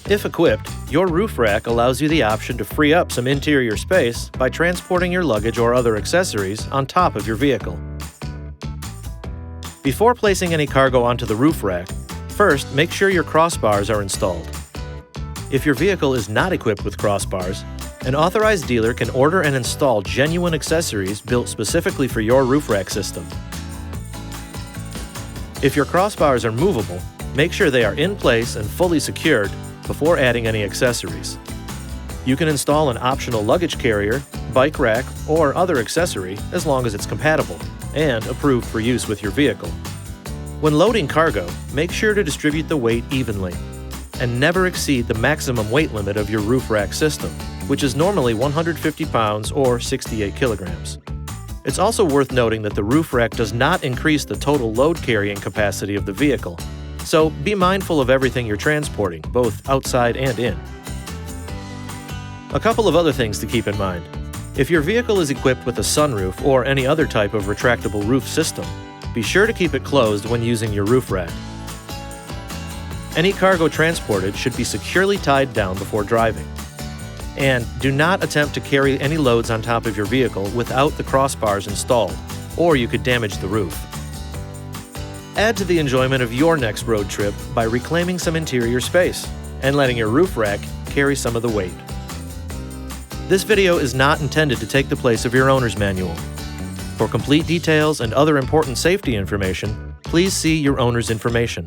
If equipped, your roof rack allows you the option to free up some interior space by transporting your luggage or other accessories on top of your vehicle. Before placing any cargo onto the roof rack, first make sure your crossbars are installed. If your vehicle is not equipped with crossbars, an authorized dealer can order and install genuine accessories built specifically for your roof rack system. If your crossbars are movable, make sure they are in place and fully secured before adding any accessories. You can install an optional luggage carrier, bike rack, or other accessory as long as it's compatible and approved for use with your vehicle. When loading cargo, make sure to distribute the weight evenly and never exceed the maximum weight limit of your roof rack system, which is normally 150 pounds or 68 kilograms. It's also worth noting that the roof rack does not increase the total load carrying capacity of the vehicle, so be mindful of everything you're transporting, both outside and in. A couple of other things to keep in mind. If your vehicle is equipped with a sunroof or any other type of retractable roof system, be sure to keep it closed when using your roof rack. Any cargo transported should be securely tied down before driving. And do not attempt to carry any loads on top of your vehicle without the crossbars installed, or you could damage the roof. Add to the enjoyment of your next road trip by reclaiming some interior space and letting your roof rack carry some of the weight. This video is not intended to take the place of your owner's manual. For complete details and other important safety information, please see your owner's information.